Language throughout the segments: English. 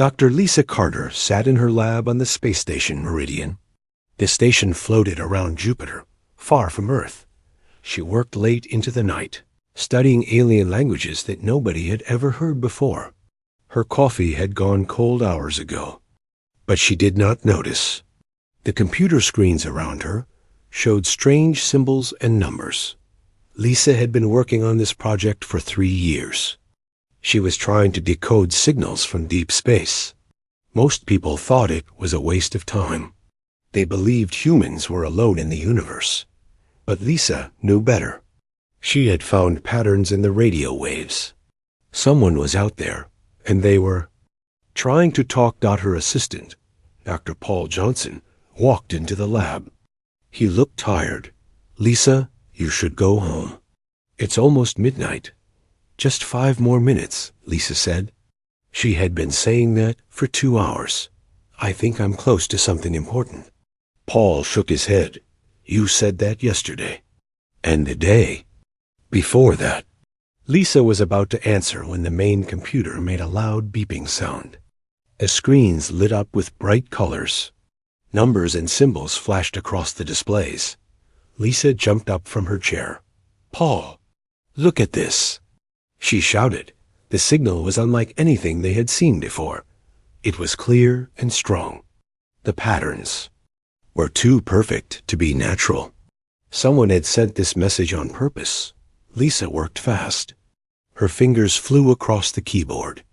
Dr. Lisa Carter sat in her lab on the space station Meridian. The station floated around Jupiter, far from Earth. She worked late into the night, studying alien languages that nobody had ever heard before. Her coffee had gone cold hours ago, but she did not notice. The computer screens around her showed strange symbols and numbers. Lisa had been working on this project for 3 years. She was trying to decode signals from deep space. Most people thought it was a waste of time. They believed humans were alone in the universe. But Lisa knew better. She had found patterns in the radio waves. Someone was out there, and they were trying to talk. Her assistant, Dr. Paul Johnson, walked into the lab. He looked tired. "Lisa, you should go home. It's almost midnight. Just 5 more minutes," Lisa said. She had been saying that for 2 hours. "I think I'm close to something important." Paul shook his head. "You said that yesterday. And the day before that." Lisa was about to answer when the main computer made a loud beeping sound. The screens lit up with bright colors. Numbers and symbols flashed across the displays. Lisa jumped up from her chair. "Paul, look at this!" She shouted. The signal was unlike anything they had seen before. It was clear and strong. The patterns were too perfect to be natural. Someone had sent this message on purpose. Lisa worked fast. Her fingers flew across the keyboard.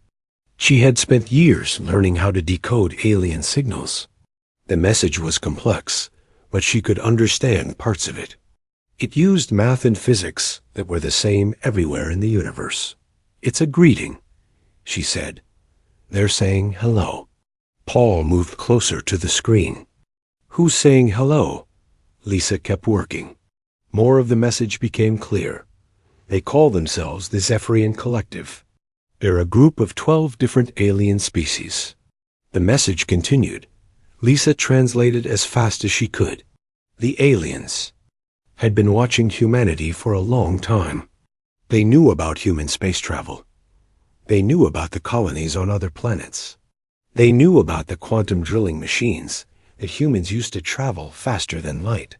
She had spent years learning how to decode alien signals. The message was complex, but she could understand parts of it. It used math and physics that were the same everywhere in the universe. "It's a greeting," she said. "They're saying hello." Paul moved closer to the screen. "Who's saying hello?" Lisa kept working. More of the message became clear. They call themselves the Zephyrian Collective. They're a group of 12 different alien species. The message continued. Lisa translated as fast as she could. The aliens had been watching humanity for a long time. They knew about human space travel. They knew about the colonies on other planets. They knew about the quantum drilling machines that humans used to travel faster than light.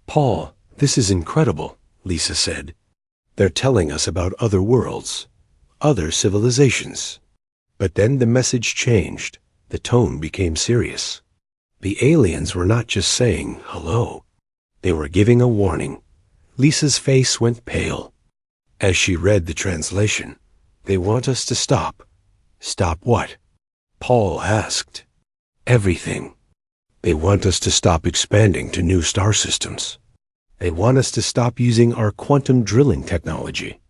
"Paul, this is incredible," Lisa said. "They're telling us about other worlds, other civilizations." But then the message changed. The tone became serious. The aliens were not just saying hello. They were giving a warning. Lisa's face went pale. As she read the translation, "They want us to stop." "Stop what?" Paul asked. "Everything. They want us to stop expanding to new star systems. They want us to stop using our quantum drilling technology.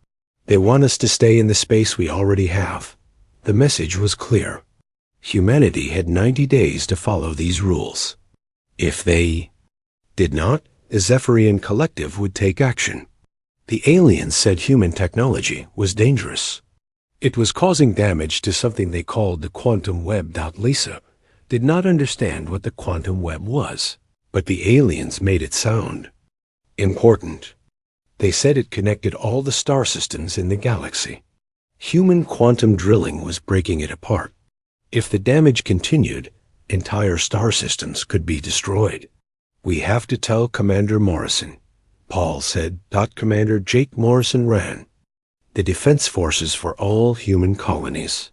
They want us to stay in the space we already have." The message was clear. Humanity had 90 days to follow these rules. If they did not, the Zephyrian Collective would take action. The aliens said human technology was dangerous. It was causing damage to something they called the quantum web. Lisa did not understand what the quantum web was, but the aliens made it sound important. They said it connected all the star systems in the galaxy. Human quantum drilling was breaking it apart. If the damage continued, entire star systems could be destroyed. "We have to tell Commander Morrison," Paul said. Commander Jake Morrison ran the defense forces for all human colonies.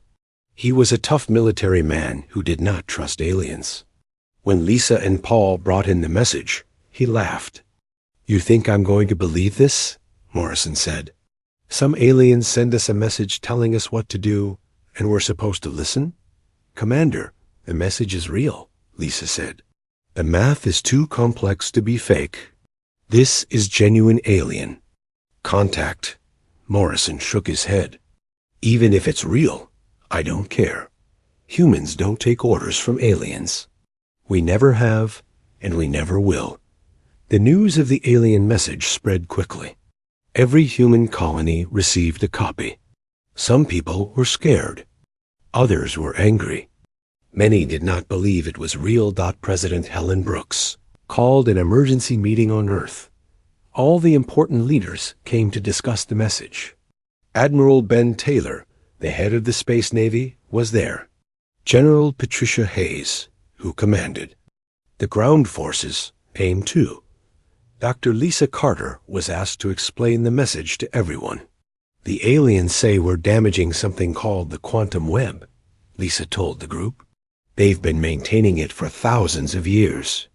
He was a tough military man who did not trust aliens. When Lisa and Paul brought in the message, he laughed. "You think I'm going to believe this?" Morrison said. "Some aliens send us a message telling us what to do, and we're supposed to listen?" "Commander, the message is real," Lisa said. "The math is too complex to be fake. This is genuine alien contact." Morrison shook his head. "Even if it's real, I don't care. Humans don't take orders from aliens. We never have, and we never will." The news of the alien message spread quickly. Every human colony received a copy. Some people were scared. Others were angry. Many did not believe it was real. President Helen Brooks called an emergency meeting on Earth. All the important leaders came to discuss the message. Admiral Ben Taylor, the head of the Space Navy, was there. General Patricia Hayes, who commanded. The ground forces, AIM 2. Dr. Lisa Carter was asked to explain the message to everyone. The aliens say we're damaging something called the quantum web, Lisa told the group. They've been maintaining it for thousands of years.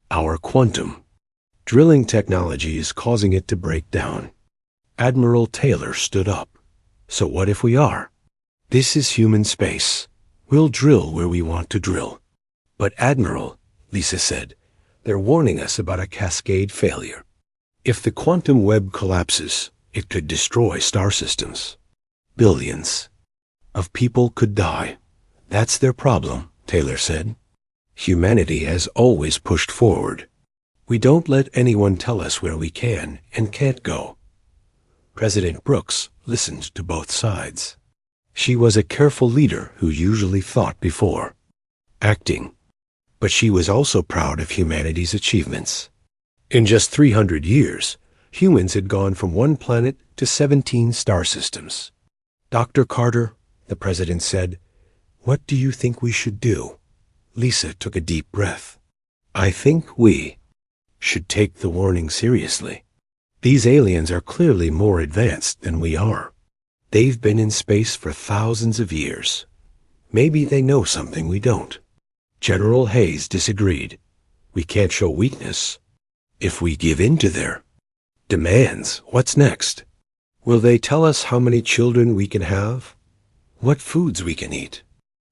Our quantum drilling technology is causing it to break down. Admiral Taylor stood up. So what if we are? This is human space. We'll drill where we want to drill. But Admiral, Lisa said, they're warning us about a cascade failure. If the quantum web collapses, it could destroy star systems. Billions of people could die. That's their problem, Taylor said. Humanity has always pushed forward. We don't let anyone tell us where we can and can't go. President Brooks listened to both sides. She was a careful leader who usually thought before acting. But she was also proud of humanity's achievements. In just 300 years, humans had gone from one planet to 17 star systems. Dr. Carter, the president said, "What do you think we should do?" Lisa took a deep breath. "I think we should take the warning seriously. These aliens are clearly more advanced than we are. They've been in space for thousands of years. Maybe they know something we don't." General Hayes disagreed. "We can't show weakness. If we give in to their demands, what's next? Will they tell us how many children we can have? What foods we can eat?"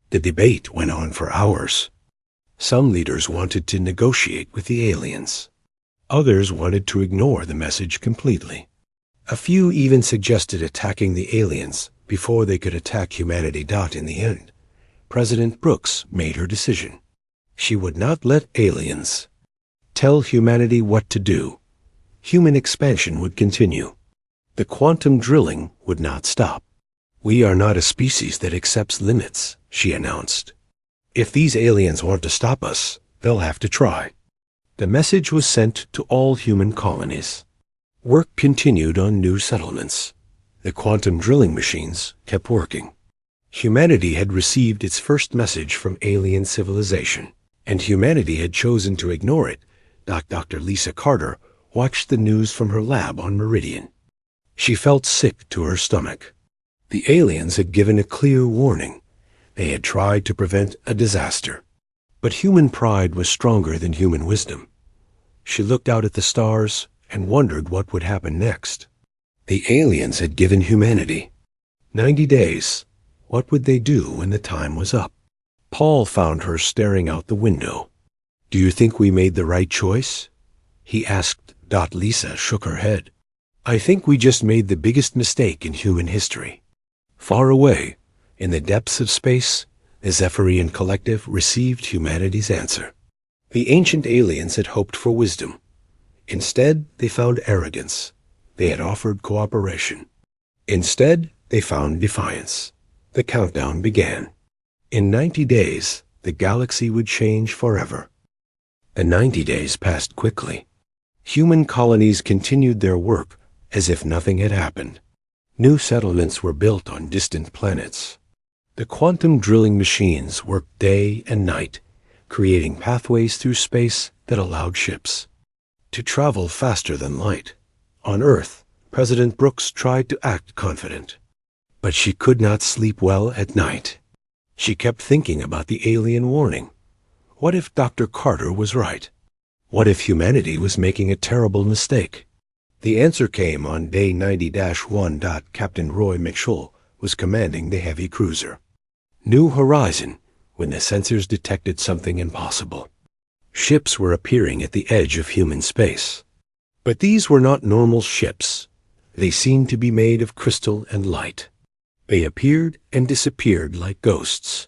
The debate went on for hours. Some leaders wanted to negotiate with the aliens. Others wanted to ignore the message completely. A few even suggested attacking the aliens before they could attack humanity. In the end, President Brooks made her decision. She would not let aliens tell humanity what to do. Human expansion would continue. The quantum drilling would not stop. "We are not a species that accepts limits," she announced. "If these aliens want to stop us, they'll have to try." The message was sent to all human colonies. Work continued on new settlements. The quantum drilling machines kept working. Humanity had received its first message from alien civilization, and humanity had chosen to ignore it. Dr. Lisa Carter watched the news from her lab on Meridian. She felt sick to her stomach. The aliens had given a clear warning. They had tried to prevent a disaster. But human pride was stronger than human wisdom. She looked out at the stars and wondered what would happen next. The aliens had given humanity 90 days. What would they do when the time was up? Paul found her staring out the window. "Do you think we made the right choice?" he asked. Lisa shook her head. "I think we just made the biggest mistake in human history." Far away, in the depths of space, the Zephyrian Collective received humanity's answer. The ancient aliens had hoped for wisdom. Instead, they found arrogance. They had offered cooperation. Instead, they found defiance. The countdown began. In 90 days, the galaxy would change forever. The 90 days passed quickly. Human colonies continued their work as if nothing had happened. New settlements were built on distant planets. The quantum drilling machines worked day and night, creating pathways through space that allowed ships to travel faster than light. On Earth, President Brooks tried to act confident, but she could not sleep well at night. She kept thinking about the alien warning. What if Dr. Carter was right? What if humanity was making a terrible mistake? The answer came on day 90-1. Captain Roy McShull was commanding the heavy cruiser. New horizon, when the sensors detected something impossible. Ships were appearing at the edge of human space. But these were not normal ships. They seemed to be made of crystal and light. They appeared and disappeared like ghosts.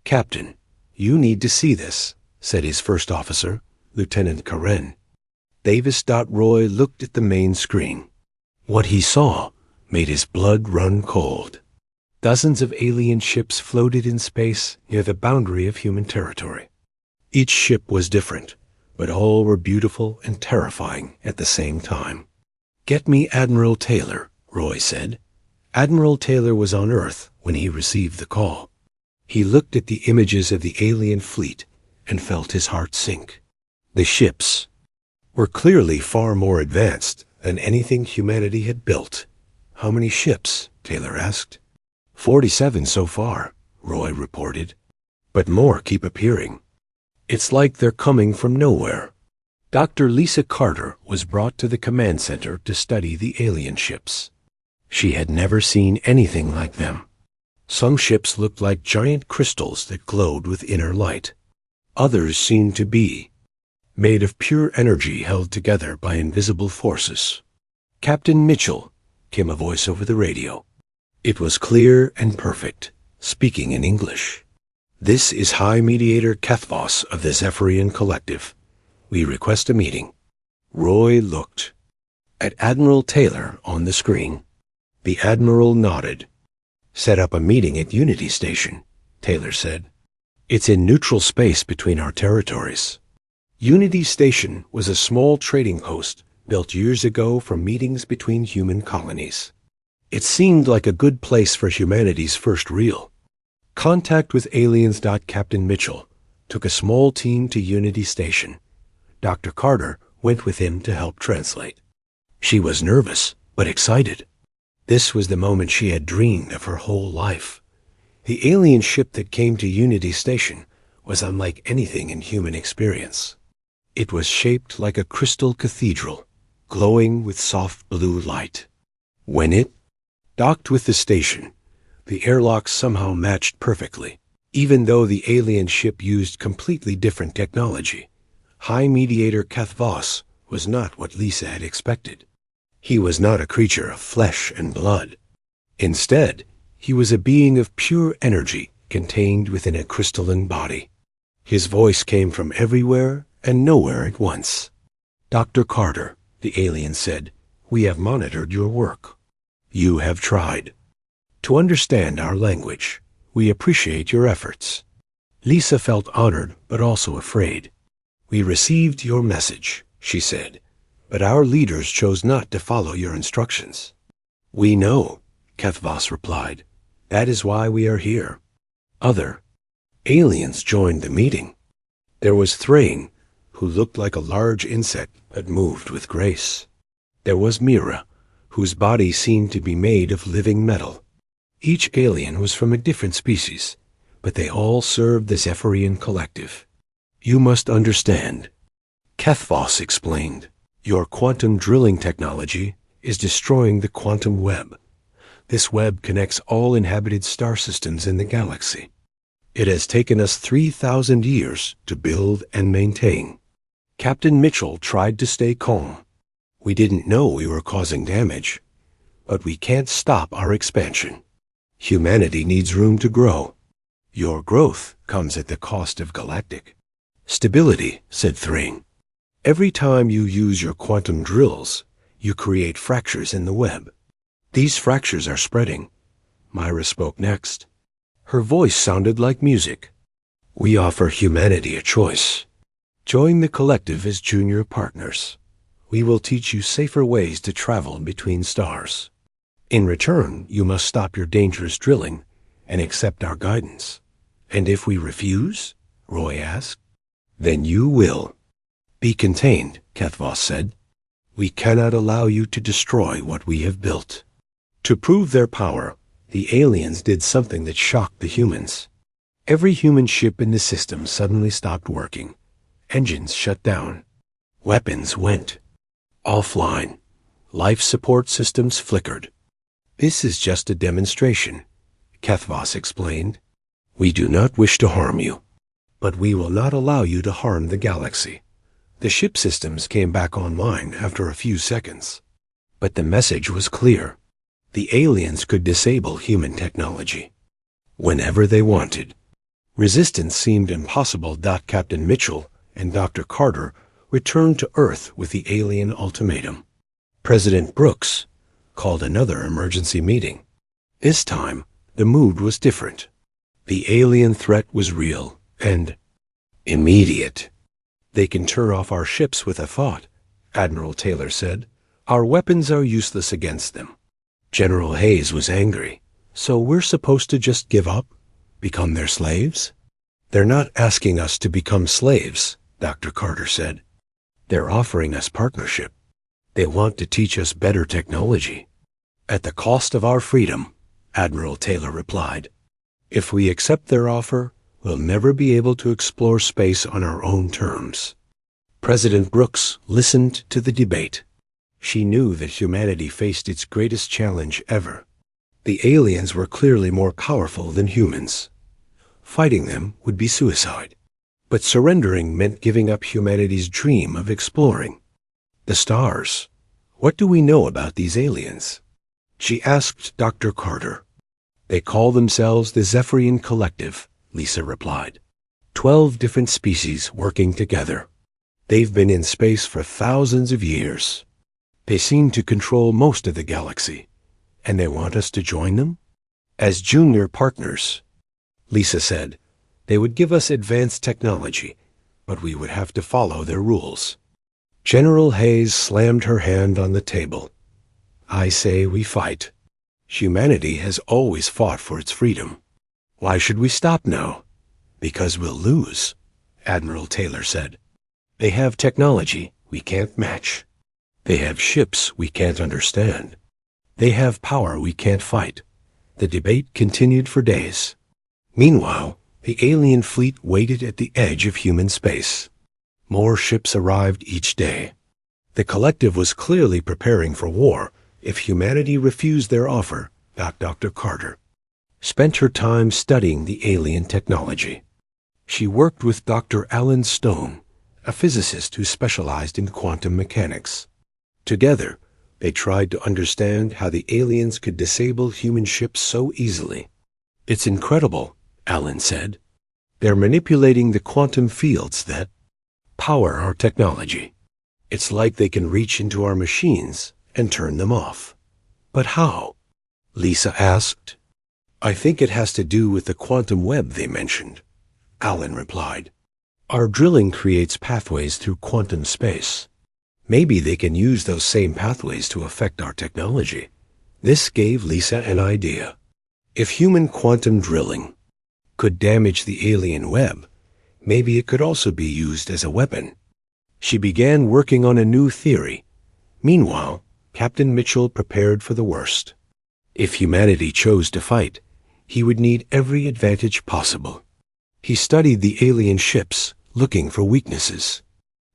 "Captain, you need to see this," said his first officer, Lieutenant Karen. Davis. Roy looked at the main screen. What he saw made his blood run cold. Dozens of alien ships floated in space near the boundary of human territory. Each ship was different, but all were beautiful and terrifying at the same time. "Get me Admiral Taylor," Roy said. Admiral Taylor was on Earth when he received the call. He looked at the images of the alien fleet and felt his heart sink. The ships were clearly far more advanced than anything humanity had built. "How many ships?" Taylor asked. 47 so far, Roy reported. But more keep appearing. It's like they're coming from nowhere. Dr. Lisa Carter was brought to the command center to study the alien ships. She had never seen anything like them. Some ships looked like giant crystals that glowed with inner light. Others seemed to be made of pure energy held together by invisible forces. "Captain Mitchell," came a voice over the radio. It was clear and perfect, speaking in English. "This is High Mediator Kethvos of the Zephyrian Collective. We request a meeting." Roy looked at Admiral Taylor on the screen. The Admiral nodded. "Set up a meeting at Unity Station," Taylor said. "It's in neutral space between our territories." Unity Station was a small trading post built years ago for meetings between human colonies. It seemed like a good place for humanity's first real contact with aliens. Captain Mitchell took a small team to Unity Station. Dr. Carter went with him to help translate. She was nervous, but excited. This was the moment she had dreamed of her whole life. The alien ship that came to Unity Station was unlike anything in human experience. It was shaped like a crystal cathedral, glowing with soft blue light. When it docked with the station, the airlocks somehow matched perfectly. Even though the alien ship used completely different technology, High Mediator Kethvos was not what Lisa had expected. He was not a creature of flesh and blood. Instead, he was a being of pure energy contained within a crystalline body. His voice came from everywhere and nowhere at once. "Dr. Carter," the alien said, "we have monitored your work. You have tried to understand our language. We appreciate your efforts." Lisa felt honored but also afraid. "We received your message," she said, "but our leaders chose not to follow your instructions." "We know," Kethvos replied. "That is why we are here." Other aliens joined the meeting. There was Thrain, who looked like a large insect but moved with grace. There was Mira, whose body seemed to be made of living metal. Each alien was from a different species, but they all served the Zephyrian Collective. "You must understand," Kethvos explained. "Your quantum drilling technology is destroying the quantum web. This web connects all inhabited star systems in the galaxy. It has taken us 3,000 years to build and maintain." Captain Mitchell tried to stay calm. "We didn't know we were causing damage, but we can't stop our expansion. Humanity needs room to grow. Your growth comes at the cost of galactic stability," said Thrain. "Every time you use your quantum drills, you create fractures in the web. These fractures are spreading." Myra spoke next. Her voice sounded like music. "We offer humanity a choice. Join the collective as junior partners. We will teach you safer ways to travel between stars. In return, you must stop your dangerous drilling and accept our guidance." "And if we refuse?" Roy asked. "Then you will." "Be contained," Kethvos said. "We cannot allow you to destroy what we have built." To prove their power, the aliens did something that shocked the humans. Every human ship in the system suddenly stopped working. Engines shut down. Weapons went offline. Life support systems flickered. "This is just a demonstration," Kethvos explained. "We do not wish to harm you, but we will not allow you to harm the galaxy." The ship systems came back online after a few seconds. But the message was clear. The aliens could disable human technology whenever they wanted. Resistance seemed impossible. Captain Mitchell and Dr. Carter returned to Earth with the alien ultimatum. President Brooks called another emergency meeting. This time, the mood was different. The alien threat was real and immediate. "They can turn off our ships with a thought," Admiral Taylor said. "Our weapons are useless against them." General Hayes was angry. "So we're supposed to just give up?" Become their slaves? They're not asking us to become slaves, Dr. Carter said. They're offering us partnership. They want to teach us better technology. At the cost of our freedom, Admiral Taylor replied. If we accept their offer, we'll never be able to explore space on our own terms. President Brooks listened to the debate. She knew that humanity faced its greatest challenge ever. The aliens were clearly more powerful than humans. Fighting them would be suicide. But surrendering meant giving up humanity's dream of exploring. The stars. What do we know about these aliens? She asked Dr. Carter. They call themselves the Zephyrian Collective, Lisa replied. 12 different species working together. They've been in space for thousands of years. They seem to control most of the galaxy, and they want us to join them? As junior partners, Lisa said. They would give us advanced technology, but we would have to follow their rules. General Hayes slammed her hand on the table. I say we fight. Humanity has always fought for its freedom. Why should we stop now? Because we'll lose, Admiral Taylor said. They have technology we can't match. They have ships we can't understand. They have power we can't fight. The debate continued for days. Meanwhile, the alien fleet waited at the edge of human space. More ships arrived each day. The collective was clearly preparing for war if humanity refused their offer, thought Dr. Carter. Spent her time studying the alien technology. She worked with Dr. Alan Stone, a physicist who specialized in quantum mechanics. Together, they tried to understand how the aliens could disable human ships so easily. It's incredible, Alan said. They're manipulating the quantum fields that power our technology. It's like they can reach into our machines and turn them off. But how? Lisa asked. I think it has to do with the quantum web they mentioned, Alan replied. Our drilling creates pathways through quantum space. Maybe they can use those same pathways to affect our technology. This gave Lisa an idea. If human quantum drilling could damage the alien web, maybe it could also be used as a weapon. She began working on a new theory. Meanwhile, Captain Mitchell prepared for the worst. If humanity chose to fight, he would need every advantage possible. He studied the alien ships, looking for weaknesses.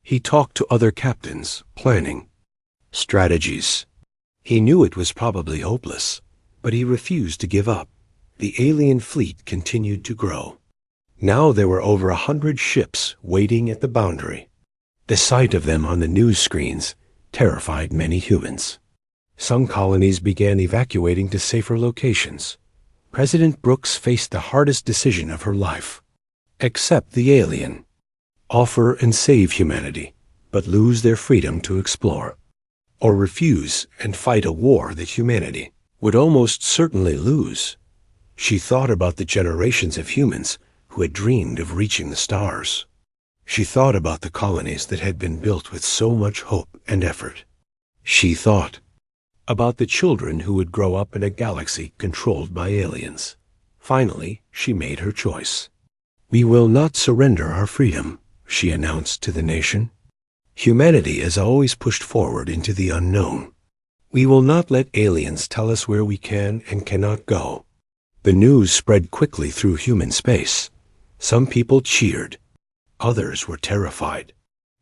He talked to other captains, planning strategies. He knew it was probably hopeless, but he refused to give up. The alien fleet continued to grow. Now there were over 100 ships waiting at the boundary. The sight of them on the news screens terrified many humans. Some colonies began evacuating to safer locations. President Brooks faced the hardest decision of her life. Accept the alien. Offer and save humanity, but lose their freedom to explore. Or refuse and fight a war that humanity would almost certainly lose. She thought about the generations of humans who had dreamed of reaching the stars. She thought about the colonies that had been built with so much hope and effort. She thought about the children who would grow up in a galaxy controlled by aliens. Finally, she made her choice. We will not surrender our freedom, she announced to the nation. Humanity has always pushed forward into the unknown. We will not let aliens tell us where we can and cannot go. The news spread quickly through human space. Some people cheered. Others were terrified.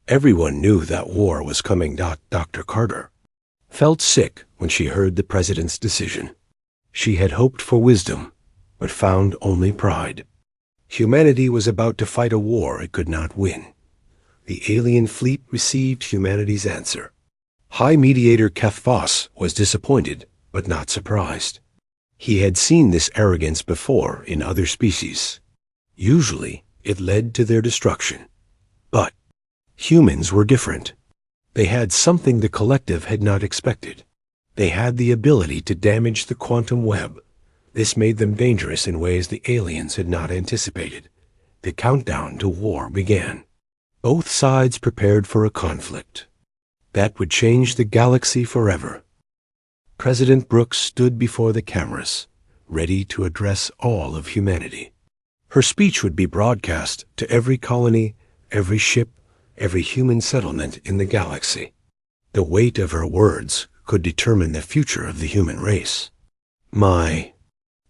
Everyone knew that war was coming. Dr. Carter felt sick when she heard the president's decision. She had hoped for wisdom, but found only pride. Humanity was about to fight a war it could not win. The alien fleet received humanity's answer. High Mediator Keth Voss was disappointed, but not surprised. He had seen this arrogance before in other species. Usually, it led to their destruction. But humans were different. They had something the collective had not expected. They had the ability to damage the quantum web. This made them dangerous in ways the aliens had not anticipated. The countdown to war began. Both sides prepared for a conflict that would change the galaxy forever. President Brooks stood before the cameras, ready to address all of humanity. Her speech would be broadcast to every colony, every ship, every human settlement in the galaxy. The weight of her words could determine the future of the human race. "My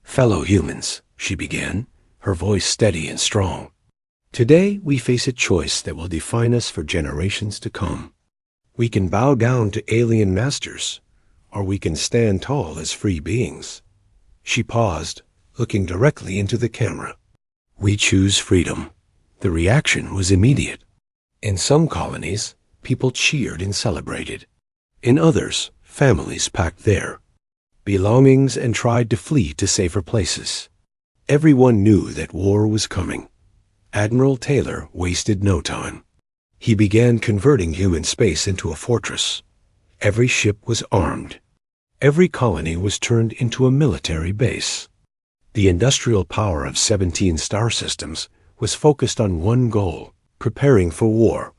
fellow humans," she began, her voice steady and strong. "Today we face a choice that will define us for generations to come. We can bow down to alien masters, or we can stand tall as free beings." She paused, looking directly into the camera. "We choose freedom." The reaction was immediate. In some colonies, people cheered and celebrated. In others, families packed their belongings and tried to flee to safer places. Everyone knew that war was coming. Admiral Taylor wasted no time. He began converting human space into a fortress. Every ship was armed. Every colony was turned into a military base. The industrial power of 17 star systems was focused on one goal: preparing for war.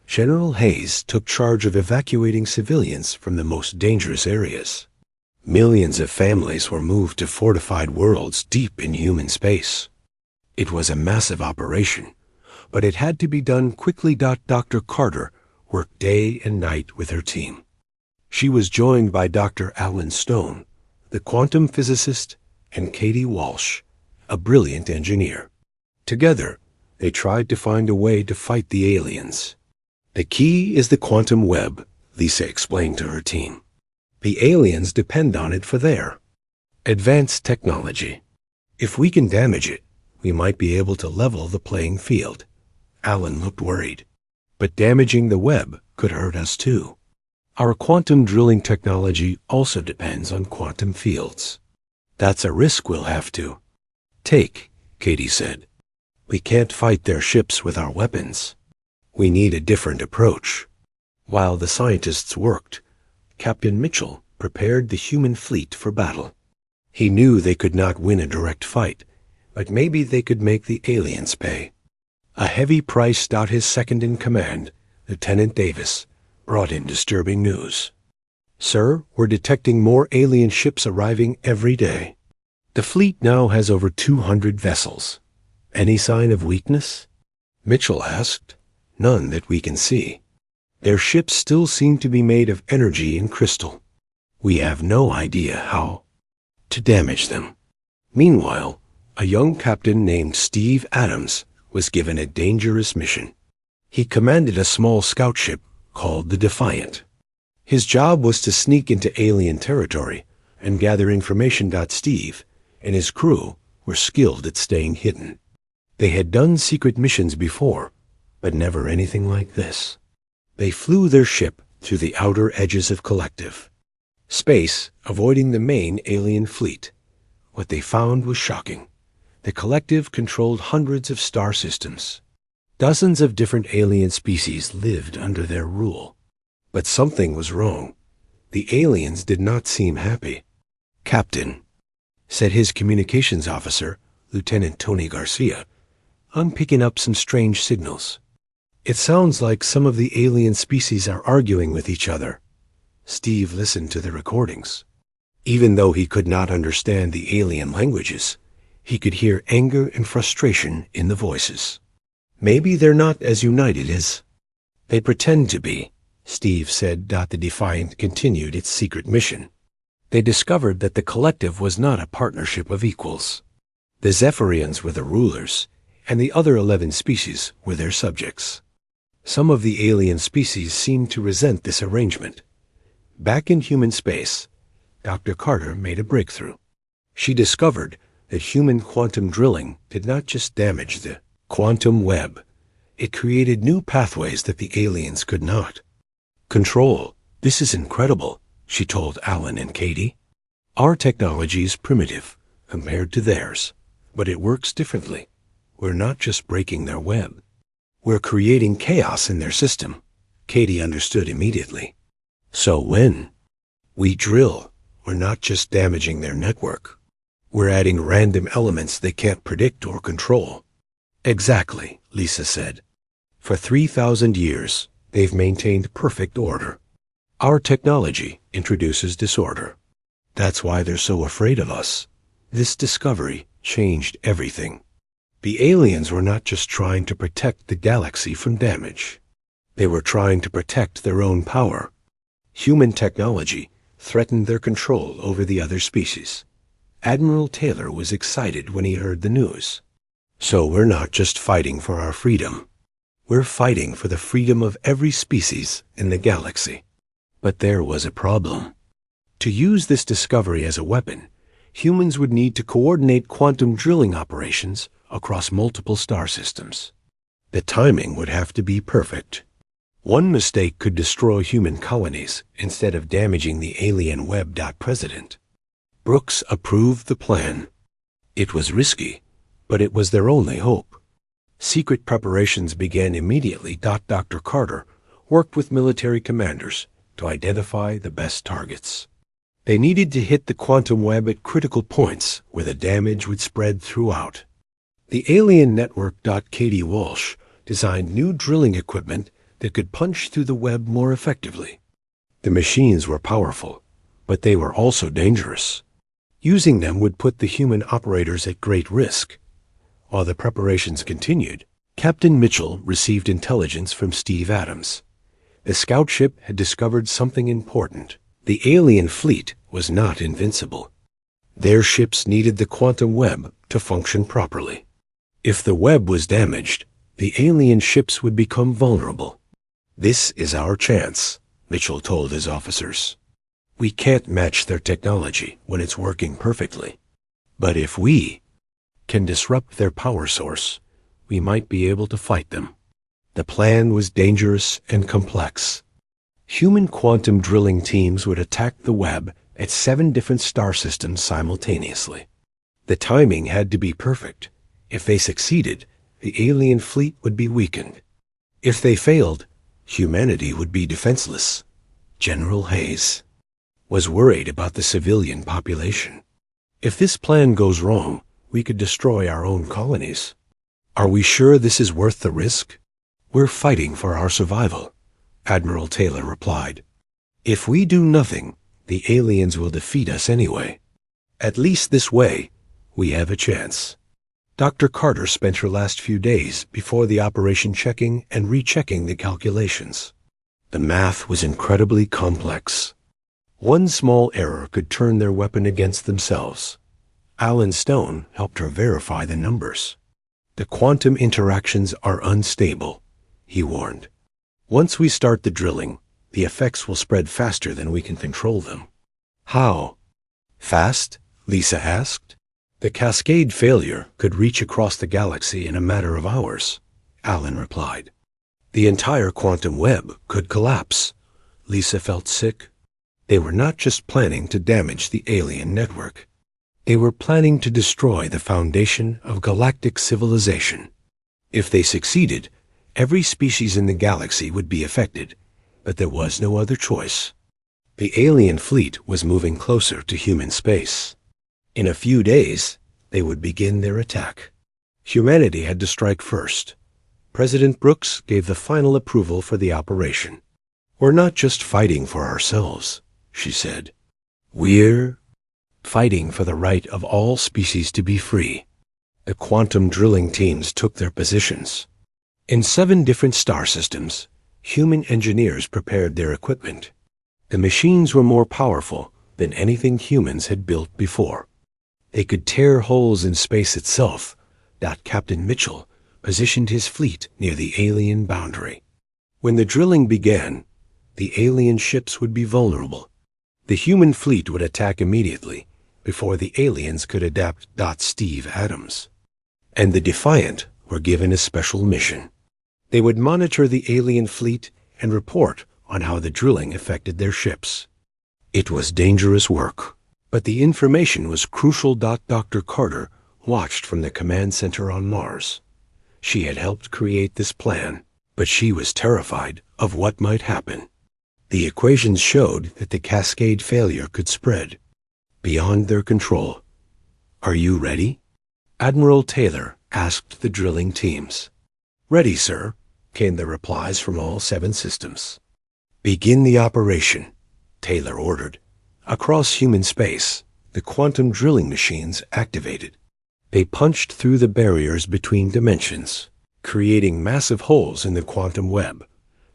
General Hayes took charge of evacuating civilians from the most dangerous areas. Millions of families were moved to fortified worlds deep in human space. It was a massive operation, but it had to be done quickly. Dr. Carter worked day and night with her team. She was joined by Dr. Alan Stone, the quantum physicist, and Katie Walsh, a brilliant engineer. Together, they tried to find a way to fight the aliens. "The key is the quantum web," Lisa explained to her team. "The aliens depend on it for their advanced technology. If we can damage it, we might be able to level the playing field." Alan looked worried. "But damaging the web could hurt us too. Our quantum drilling technology also depends on quantum fields." "That's a risk we'll have to take," Katie said. "We can't fight their ships with our weapons. We need a different approach." While the scientists worked, Captain Mitchell prepared the human fleet for battle. He knew they could not win a direct fight, but maybe they could make the aliens pay a heavy price. His second-in-command, Lieutenant Davis, brought in disturbing news. "Sir, we're detecting more alien ships arriving every day. The fleet now has over 200 vessels. Any sign of weakness?" Mitchell asked. "None that we can see. Their ships still seem to be made of energy and crystal. We have no idea how to damage them." Meanwhile, a young captain named Steve Adams was given a dangerous mission. He commanded a small scout ship called the Defiant. His job was to sneak into alien territory and gather information. Steve and his crew were skilled at staying hidden. They had done secret missions before, but never anything like this. They flew their ship to the outer edges of Collective space, avoiding the main alien fleet. What they found was shocking. The Collective controlled hundreds of star systems. Dozens of different alien species lived under their rule. But something was wrong. The aliens did not seem happy. "Captain," said his communications officer, Lieutenant Tony Garcia, "I'm picking up some strange signals. It sounds like some of the alien species are arguing with each other." Steve listened to the recordings. Even though he could not understand the alien languages, he could hear anger and frustration in the voices. "Maybe they're not as united as they pretend to be," Steve said. The Defiant continued its secret mission. They discovered that the Collective was not a partnership of equals. The Zephyrians were the rulers, and the other 11 species were their subjects. Some of the alien species seemed to resent this arrangement. Back in human space, Dr. Carter made a breakthrough. She discovered that human quantum drilling did not just damage the quantum web. It created new pathways that the aliens could not control. "This is incredible," she told Alan and Katie. "Our technology is primitive compared to theirs, but it works differently. We're not just breaking their web. We're creating chaos in their system." Katie understood immediately. "So when we drill, we're not just damaging their network. We're adding random elements they can't predict or control." "Exactly," Lisa said. "For 3,000 years, they've maintained perfect order. Our technology introduces disorder. That's why they're so afraid of us. This discovery changed everything." The aliens were not just trying to protect the galaxy from damage. They were trying to protect their own power. Human technology threatened their control over the other species. Admiral Taylor was excited when he heard the news. So we're not just fighting for our freedom. We're fighting for the freedom of every species in the galaxy. But there was a problem. To use this discovery as a weapon, humans would need to coordinate quantum drilling operations across multiple star systems. The timing would have to be perfect. One mistake could destroy human colonies instead of damaging the alien web. President Brooks approved the plan. It was risky, but it was their only hope. Secret preparations began immediately. Dr. Carter worked with military commanders to identify the best targets. They needed to hit the quantum web at critical points where the damage would spread throughout. The alien network. Katie Walsh designed new drilling equipment that could punch through the web more effectively. The machines were powerful, but they were also dangerous. Using them would put the human operators at great risk. While the preparations continued, Captain Mitchell received intelligence from Steve Adams. The scout ship had discovered something important. The alien fleet was not invincible. Their ships needed the quantum web to function properly. If the web was damaged, the alien ships would become vulnerable. "This is our chance," Mitchell told his officers. "We can't match their technology when it's working perfectly. But if we can disrupt their power source, we might be able to fight them." The plan was dangerous and complex. Human quantum drilling teams would attack the web at 7 different star systems simultaneously. The timing had to be perfect. If they succeeded, the alien fleet would be weakened. If they failed, humanity would be defenseless. General Hayes was worried about the civilian population. "If this plan goes wrong, we could destroy our own colonies. Are we sure this is worth the risk?" "We're fighting for our survival," Admiral Taylor replied. "If we do nothing, the aliens will defeat us anyway. At least this way, we have a chance." Dr. Carter spent her last few days before the operation checking and rechecking the calculations. The math was incredibly complex. One small error could turn their weapon against themselves. Alan Stone helped her verify the numbers. "The quantum interactions are unstable," he warned. "Once we start the drilling, the effects will spread faster than we can control them." "How?" "Fast?" Lisa asked. "The cascade failure could reach across the galaxy in a matter of hours," Alan replied. "The entire quantum web could collapse." Lisa felt sick. They were not just planning to damage the alien network. They were planning to destroy the foundation of galactic civilization. If they succeeded, every species in the galaxy would be affected, but there was no other choice. The alien fleet was moving closer to human space. In a few days, they would begin their attack. Humanity had to strike first. President Brooks gave the final approval for the operation. "We're not just fighting for ourselves," she said. "We're fighting for the right of all species to be free." The quantum drilling teams took their positions. In 7 different star systems, human engineers prepared their equipment. The machines were more powerful than anything humans had built before. They could tear holes in space itself. Captain Mitchell positioned his fleet near the alien boundary. When the drilling began, the alien ships would be vulnerable. The human fleet would attack immediately before the aliens could adapt. Steve Adams and the Defiant were given a special mission. They would monitor the alien fleet and report on how the drilling affected their ships. It was dangerous work, but the information was crucial. Dr. Carter watched from the command center on Mars. She had helped create this plan, but she was terrified of what might happen. The equations showed that the cascade failure could spread beyond their control. "Are you ready?" Admiral Taylor asked the drilling teams. "Ready, sir," came the replies from all 7 systems. "Begin the operation," Taylor ordered. Across human space, the quantum drilling machines activated. They punched through the barriers between dimensions, creating massive holes in the quantum web.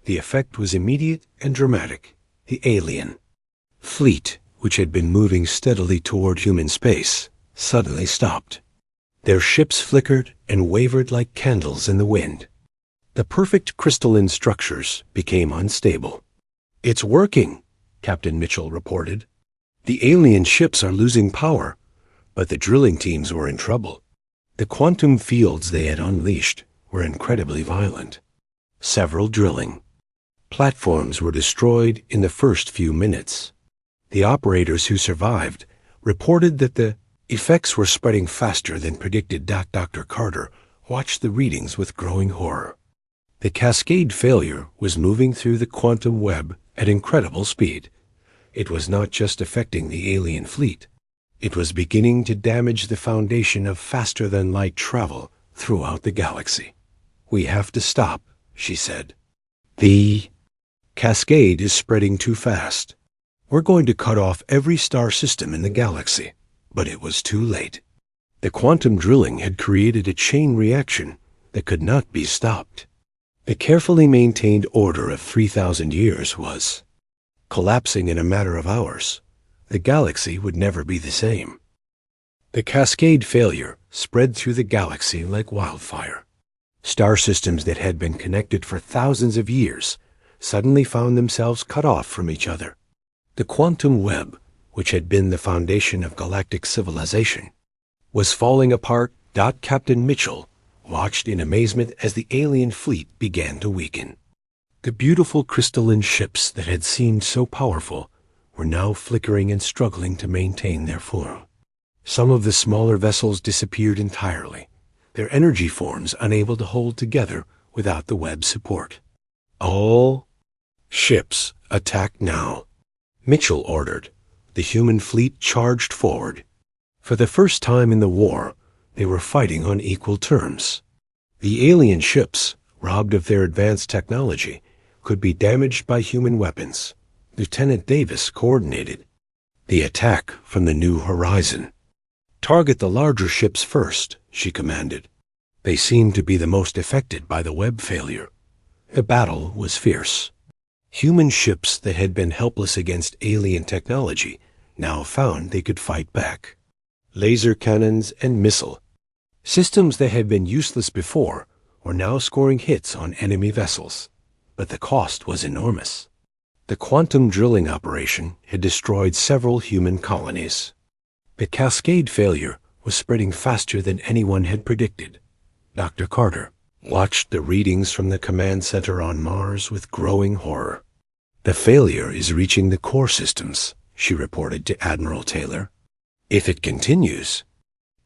The effect was immediate and dramatic. The alien fleet, which had been moving steadily toward human space, suddenly stopped. Their ships flickered and wavered like candles in the wind. The perfect crystalline structures became unstable. "It's working," Captain Mitchell reported. "The alien ships are losing power." But the drilling teams were in trouble. The quantum fields they had unleashed were incredibly violent. Several drilling platforms were destroyed in the first few minutes. The operators who survived reported that the effects were spreading faster than predicted. Dr. Carter watched the readings with growing horror. The cascade failure was moving through the quantum web at incredible speed. It was not just affecting the alien fleet. It was beginning to damage the foundation of faster-than-light travel throughout the galaxy. "We have to stop," she said. "The cascade is spreading too fast. We're going to cut off every star system in the galaxy." But it was too late. The quantum drilling had created a chain reaction that could not be stopped. The carefully maintained order of 3,000 years was collapsing in a matter of hours. The galaxy would never be the same. The cascade failure spread through the galaxy like wildfire. Star systems that had been connected for thousands of years suddenly found themselves cut off from each other. The quantum web, which had been the foundation of galactic civilization, was falling apart. Captain Mitchell watched in amazement as the alien fleet began to weaken. The beautiful crystalline ships that had seemed so powerful were now flickering and struggling to maintain their form. Some of the smaller vessels disappeared entirely, their energy forms unable to hold together without the web's support. "All ships attack now," Mitchell ordered. The human fleet charged forward. For the first time in the war, they were fighting on equal terms. The alien ships, robbed of their advanced technology, could be damaged by human weapons. Lieutenant Davis coordinated the attack from the New Horizon. "Target the larger ships first," she commanded. They seemed to be the most affected by the web failure. The battle was fierce. Human ships that had been helpless against alien technology now found they could fight back. Laser cannons and missile systems that had been useless before were now scoring hits on enemy vessels. But the cost was enormous. The quantum drilling operation had destroyed several human colonies. The cascade failure was spreading faster than anyone had predicted. Dr. Carter watched the readings from the command center on Mars with growing horror. "The failure is reaching the core systems," she reported to Admiral Taylor. "If it continues,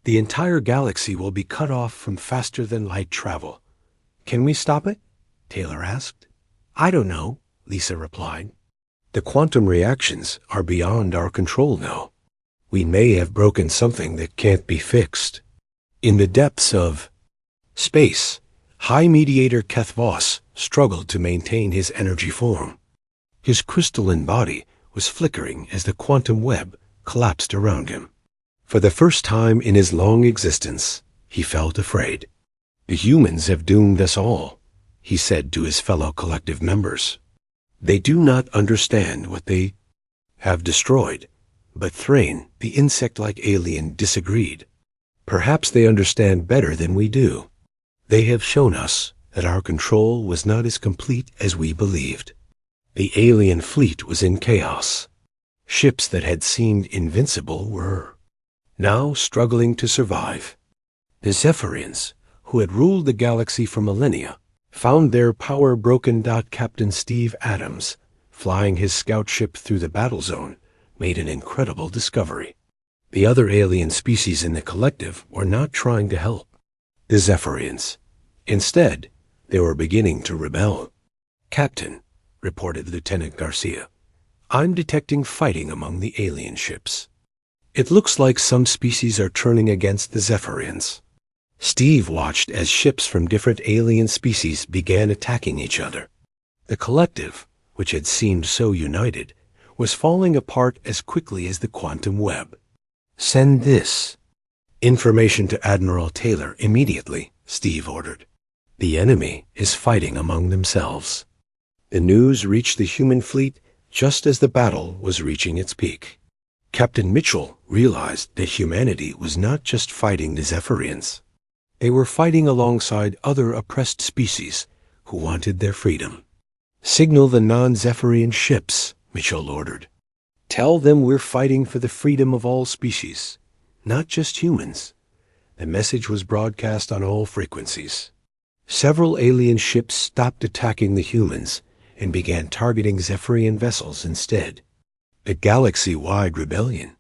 the entire galaxy will be cut off from faster-than-light travel." "Can we stop it?" Taylor asked. "I don't know," Lisa replied. "The quantum reactions are beyond our control now. We may have broken something that can't be fixed." In the depths of space, High Mediator Keth Voss struggled to maintain his energy form. His crystalline body was flickering as the quantum web collapsed around him. For the first time in his long existence, he felt afraid. "The humans have doomed us all," he said to his fellow collective members. "They do not understand what they have destroyed." But Thrain, the insect-like alien, disagreed. "Perhaps they understand better than we do. They have shown us that our control was not as complete as we believed." The alien fleet was in chaos. Ships that had seemed invincible were now struggling to survive. The Zephyrians, who had ruled the galaxy for millennia, found their power broken. Captain Steve Adams, flying his scout ship through the battle zone, made an incredible discovery. The other alien species in the collective were not trying to help the Zephyrians. Instead, they were beginning to rebel. "Captain," reported Lieutenant Garcia, "I'm detecting fighting among the alien ships. It looks like some species are turning against the Zephyrians." Steve watched as ships from different alien species began attacking each other. The collective, which had seemed so united, was falling apart as quickly as the quantum web. "Send this Information to Admiral Taylor immediately, Steve ordered. The enemy is fighting among themselves. The news reached the human fleet just as the battle was reaching its peak. Captain Mitchell realized that humanity was not just fighting the Zephyrians. They were fighting alongside other oppressed species who wanted their freedom. Signal the non-Zephyrian ships, Mitchell ordered. Tell them we're fighting for the freedom of all species, not just humans. The message was broadcast on all frequencies. Several alien ships stopped attacking the humans and began targeting Zephyrian vessels instead. A galaxy-wide rebellion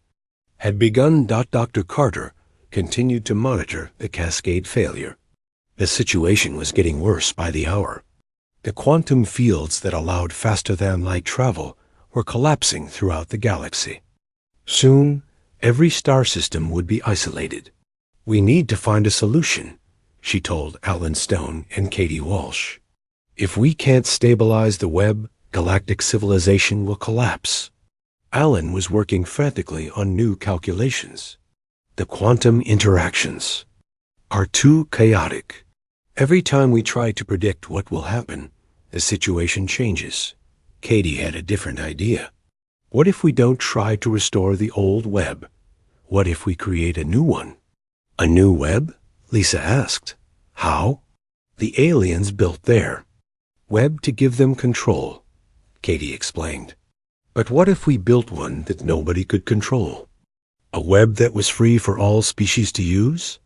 had begun. Dr. Carter continued to monitor the Cascade failure. The situation was getting worse by the hour. The quantum fields that allowed faster-than-light travel were collapsing throughout the galaxy. Soon, every star system would be isolated. We need to find a solution, she told Alan Stone and Katie Walsh. If we can't stabilize the web, galactic civilization will collapse. Alan was working frantically on new calculations. The quantum interactions are too chaotic. Every time we try to predict what will happen, the situation changes. Katie had a different idea. What if we don't try to restore the old web? What if we create a new one? A new web? Lisa asked. How? The aliens built their web to give them control, Katie explained. But what if we built one that nobody could control? A web that was free for all species to use?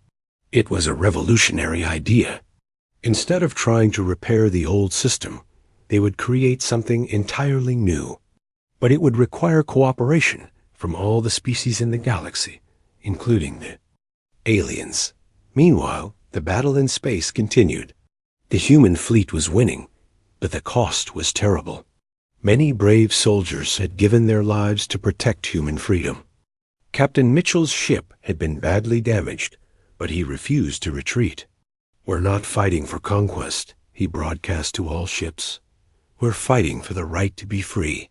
It was a revolutionary idea. Instead of trying to repair the old system, they would create something entirely new. But it would require cooperation from all the species in the galaxy, including the aliens. Meanwhile, the battle in space continued. The human fleet was winning, but the cost was terrible. Many brave soldiers had given their lives to protect human freedom. Captain Mitchell's ship had been badly damaged, but he refused to retreat. We're not fighting for conquest, he broadcast to all ships. We're fighting for the right to be free.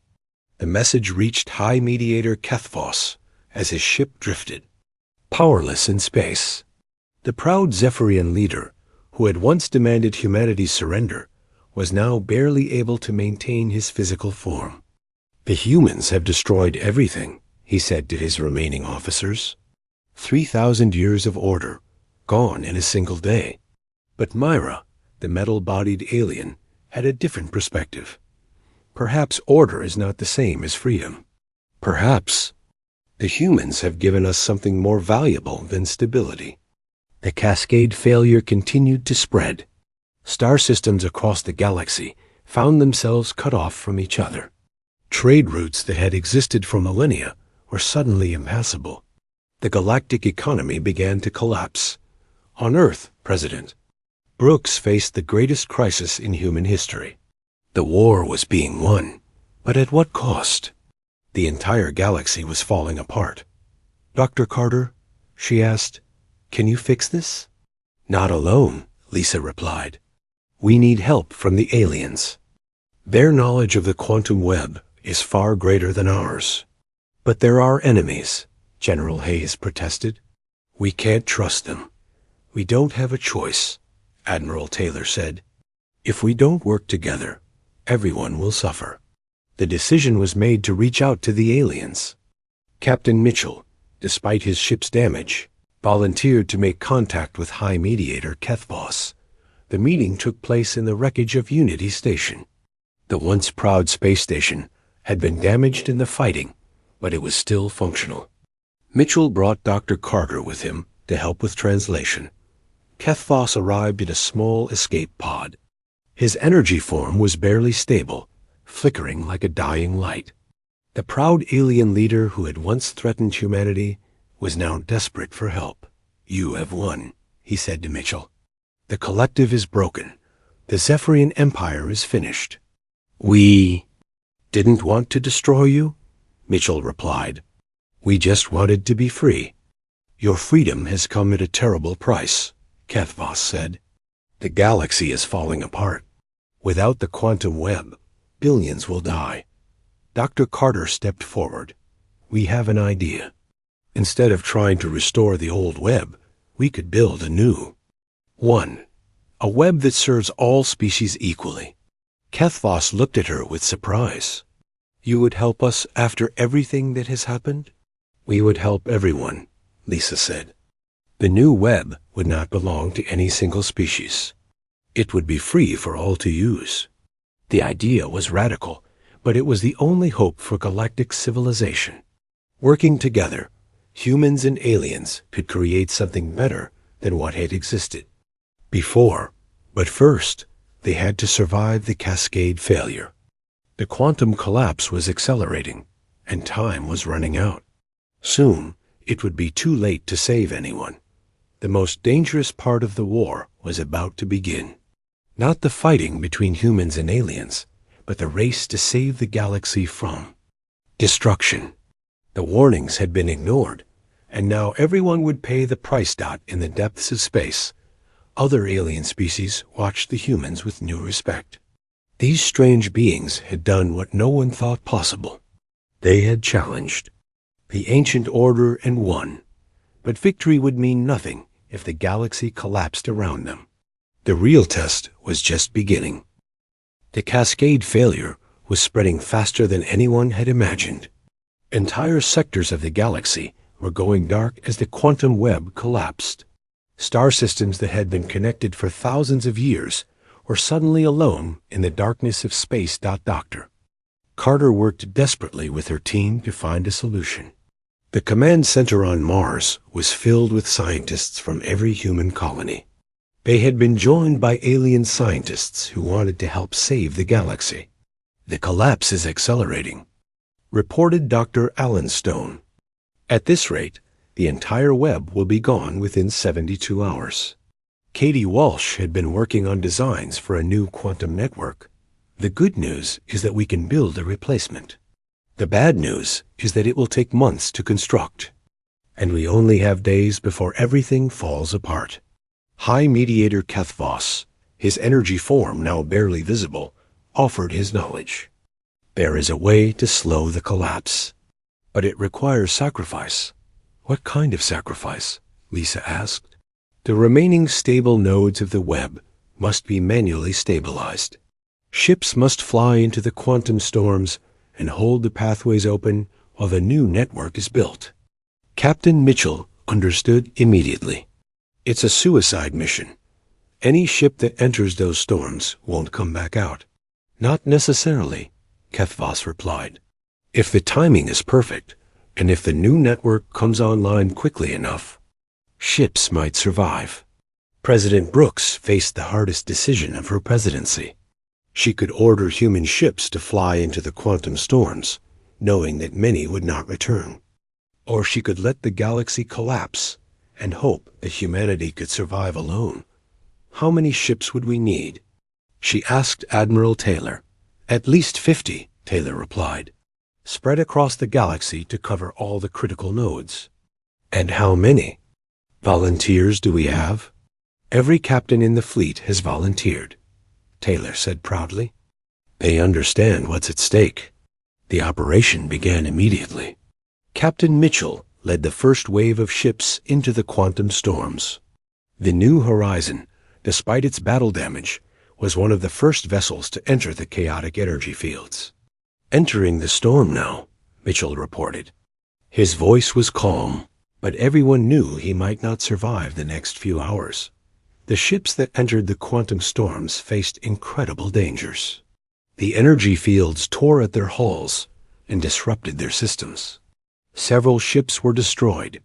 The message reached High Mediator Kethvos as his ship drifted, powerless in space. The proud Zephyrian leader, who had once demanded humanity's surrender, was now barely able to maintain his physical form. The humans have destroyed everything, he said to his remaining officers. 3,000 years of order, gone in a single day. But Myra, the metal-bodied alien, had a different perspective. Perhaps order is not the same as freedom. Perhaps the humans have given us something more valuable than stability. The Cascade failure continued to spread. Star systems across the galaxy found themselves cut off from each other. Trade routes that had existed for millennia were suddenly impassable. The galactic economy began to collapse. On Earth, President Brooks faced the greatest crisis in human history. The war was being won, but at what cost? The entire galaxy was falling apart. Dr. Carter, she asked, can you fix this? Not alone, Lisa replied. We need help from the aliens. Their knowledge of the quantum web is far greater than ours. But there are enemies, General Hayes protested. We can't trust them. We don't have a choice, Admiral Taylor said. If we don't work together, everyone will suffer. The decision was made to reach out to the aliens. Captain Mitchell, despite his ship's damage, volunteered to make contact with High Mediator Kethvos. The meeting took place in the wreckage of Unity Station. The once proud space station had been damaged in the fighting, but it was still functional. Mitchell brought Dr. Carter with him to help with translation. Kethvos arrived in a small escape pod. His energy form was barely stable, flickering like a dying light. The proud alien leader who had once threatened humanity was now desperate for help. You have won, he said to Mitchell. The collective is broken. The Zephyrian Empire is finished. We didn't want to destroy you, Mitchell replied. We just wanted to be free. Your freedom has come at a terrible price, Kethvos said. The galaxy is falling apart. Without the quantum web, billions will die. Dr. Carter stepped forward. We have an idea. Instead of trying to restore the old web, we could build a new. 1. A web that serves all species equally. Kethvos looked at her with surprise. You would help us after everything that has happened? We would help everyone, Lisa said. The new web would not belong to any single species. It would be free for all to use. The idea was radical, but it was the only hope for galactic civilization. Working together, humans and aliens could create something better than what had existed before. But first, they had to survive the cascade failure. The quantum collapse was accelerating, and time was running out. Soon, it would be too late to save anyone. The most dangerous part of the war was about to begin. Not the fighting between humans and aliens, but the race to save the galaxy from destruction. The warnings had been ignored, and now everyone would pay the price. In the depths of space, other alien species watched the humans with new respect. These strange beings had done what no one thought possible. They had challenged the ancient order and won, but victory would mean nothing if the galaxy collapsed around them. The real test was just beginning. The cascade failure was spreading faster than anyone had imagined. Entire sectors of the galaxy were going dark as the quantum web collapsed. Star systems that had been connected for thousands of years were suddenly alone in the darkness of space. Dr. Carter worked desperately with her team to find a solution. The command center on Mars was filled with scientists from every human colony. They had been joined by alien scientists who wanted to help save the galaxy. The collapse is accelerating, reported Dr. Alan Stone. At this rate, the entire web will be gone within 72 hours. Katie Walsh had been working on designs for a new quantum network. The good news is that we can build a replacement. The bad news is that it will take months to construct, and we only have days before everything falls apart. High Mediator Kethvos, his energy form now barely visible, offered his knowledge. There is a way to slow the collapse, but it requires sacrifice. What kind of sacrifice? Lisa asked. The remaining stable nodes of the web must be manually stabilized. Ships must fly into the quantum storms and hold the pathways open while the new network is built. Captain Mitchell understood immediately. It's a suicide mission. Any ship that enters those storms won't come back out. Not necessarily, Kethvos replied. If the timing is perfect, and if the new network comes online quickly enough, ships might survive. President Brooks faced the hardest decision of her presidency. She could order human ships to fly into the quantum storms, knowing that many would not return. Or she could let the galaxy collapse and hope that humanity could survive alone. How many ships would we need? She asked Admiral Taylor. At least 50, Taylor replied, spread across the galaxy to cover all the critical nodes. And how many volunteers do we have? Every captain in the fleet has volunteered, Taylor said proudly. They understand what's at stake. The operation began immediately. Captain Mitchell led the first wave of ships into the quantum storms. The New Horizon, despite its battle damage, was one of the first vessels to enter the chaotic energy fields. Entering the storm now, Mitchell reported. His voice was calm, but everyone knew he might not survive the next few hours. The ships that entered the quantum storms faced incredible dangers. The energy fields tore at their hulls and disrupted their systems. Several ships were destroyed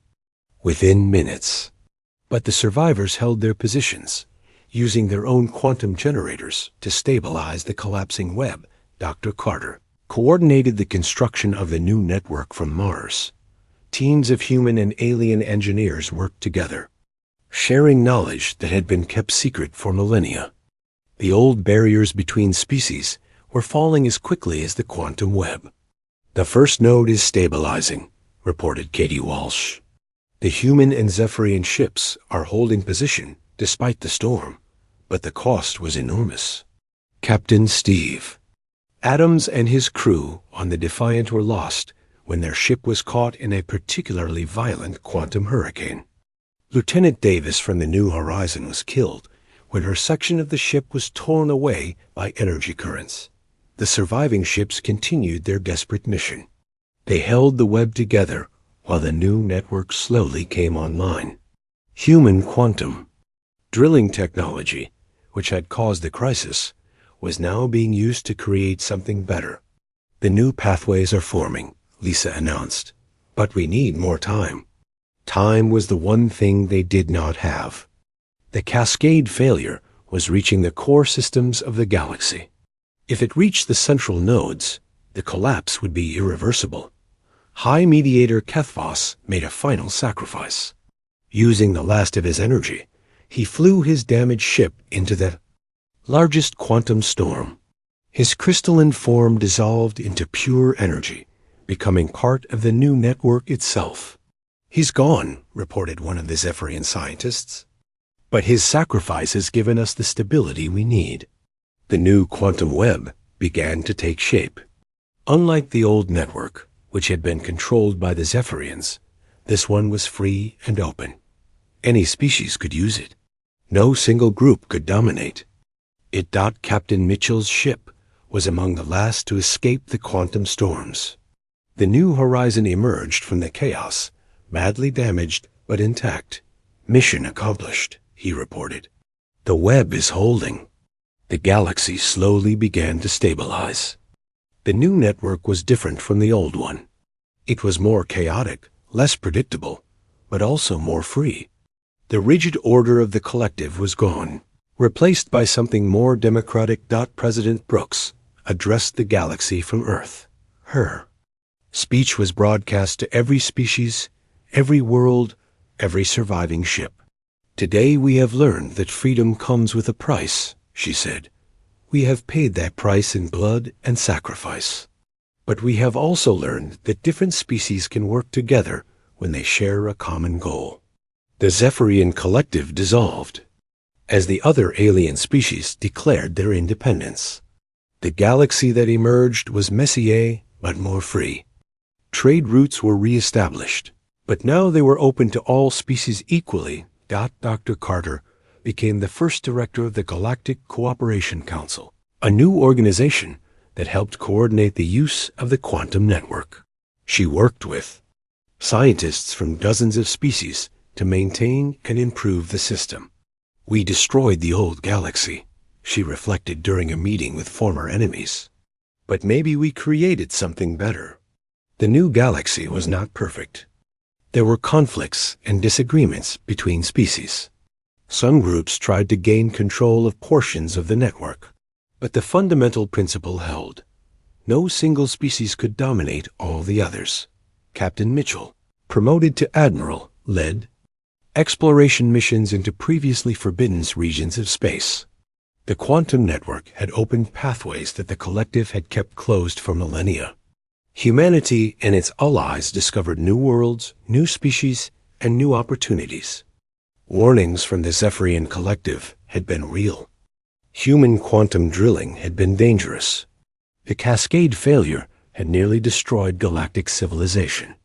within minutes. But the survivors held their positions, using their own quantum generators to stabilize the collapsing web. Dr. Carter coordinated the construction of the new network from Mars. Teams of human and alien engineers worked together, sharing knowledge that had been kept secret for millennia. The old barriers between species were falling as quickly as the quantum web. The first node is stabilizing, reported Katie Walsh. The human and Zephyrian ships are holding position despite the storm, but the cost was enormous. Captain Steve Adams and his crew on the Defiant were lost when their ship was caught in a particularly violent quantum hurricane. Lieutenant Davis from the New Horizon was killed when her section of the ship was torn away by energy currents. The surviving ships continued their desperate mission. They held the web together while the new network slowly came online. Human quantum drilling technology, which had caused the crisis, was now being used to create something better. The new pathways are forming, Lisa announced, but we need more time. Time was the one thing they did not have. The cascade failure was reaching the core systems of the galaxy. If it reached the central nodes, the collapse would be irreversible. High Mediator Kethvos made a final sacrifice. Using the last of his energy, he flew his damaged ship into the largest quantum storm. His crystalline form dissolved into pure energy, becoming part of the new network itself. "He's gone," reported one of the Zephyrian scientists. "But his sacrifice has given us the stability we need." The new quantum web began to take shape. Unlike the old network, which had been controlled by the Zephyrians, this one was free and open. Any species could use it. No single group could dominate. Captain Mitchell's ship was among the last to escape the quantum storms. The New Horizon emerged from the chaos, badly damaged but intact. "Mission accomplished," he reported. "The web is holding." The galaxy slowly began to stabilize. The new network was different from the old one. It was more chaotic, less predictable, but also more free. The rigid order of the collective was gone, replaced by something more democratic. President Brooks addressed the galaxy from Earth. Her speech was broadcast to every species, every world, every surviving ship. "Today we have learned that freedom comes with a price," she said. "We have paid that price in blood and sacrifice. But we have also learned that different species can work together when they share a common goal." The Zephyrian collective dissolved as the other alien species declared their independence. The galaxy that emerged was Messier, but more free. Trade routes were re-established, but now they were open to all species equally. Dr. Carter became the first director of the Galactic Cooperation Council, a new organization that helped coordinate the use of the quantum network. She worked with scientists from dozens of species to maintain and improve the system. "We destroyed the old galaxy," she reflected during a meeting with former enemies. "But maybe we created something better." The new galaxy was not perfect. There were conflicts and disagreements between species. Some groups tried to gain control of portions of the network, but the fundamental principle held. No single species could dominate all the others. Captain Mitchell, promoted to admiral, led exploration missions into previously forbidden regions of space. The quantum network had opened pathways that the collective had kept closed for millennia. Humanity and its allies discovered new worlds, new species, and new opportunities. Warnings from the Zephyrian collective had been real. Human quantum drilling had been dangerous. The cascade failure had nearly destroyed galactic civilization.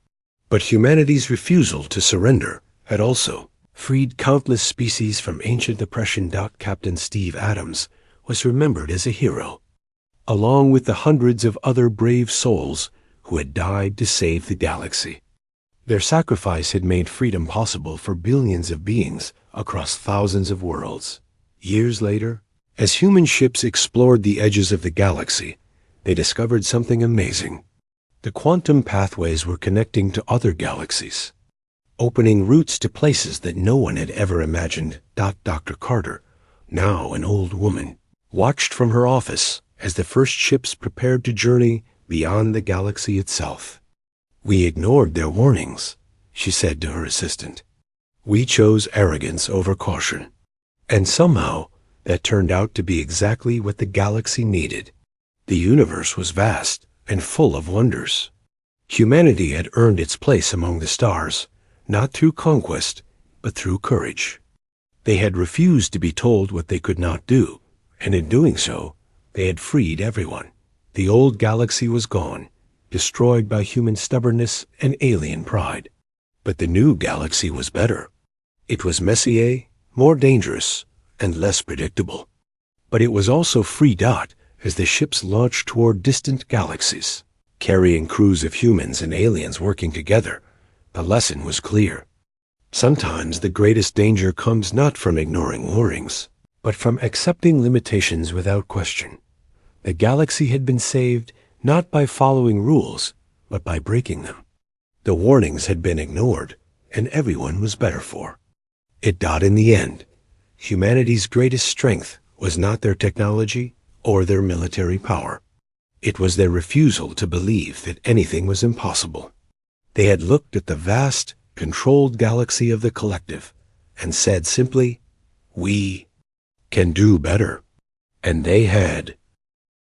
But humanity's refusal to surrender had also freed countless species from ancient oppression. Captain Steve Adams was remembered as a hero, along with the hundreds of other brave souls who had died to save the galaxy. Their sacrifice had made freedom possible for billions of beings across thousands of worlds. Years later, as human ships explored the edges of the galaxy, they discovered something amazing. The quantum pathways were connecting to other galaxies, opening routes to places that no one had ever imagined. Dr. Carter, now an old woman, watched from her office as the first ships prepared to journey beyond the galaxy itself. "We ignored their warnings," she said to her assistant. "We chose arrogance over caution. And somehow that turned out to be exactly what the galaxy needed." The universe was vast and full of wonders. Humanity had earned its place among the stars, not through conquest, but through courage. They had refused to be told what they could not do, and in doing so, they had freed everyone. The old galaxy was gone. destroyed by human stubbornness and alien pride. But the new galaxy was better. It was Messier, more dangerous, and less predictable. But it was also free dot as the ships launched toward distant galaxies, carrying crews of humans and aliens working together. The lesson was clear. Sometimes the greatest danger comes not from ignoring warnings, but from accepting limitations without question. The galaxy had been saved not by following rules, but by breaking them. The warnings had been ignored, and everyone was better for it. In the end, humanity's greatest strength was not their technology or their military power. It was their refusal to believe that anything was impossible. They had looked at the vast, controlled galaxy of the collective and said simply, "We can do better." And they had.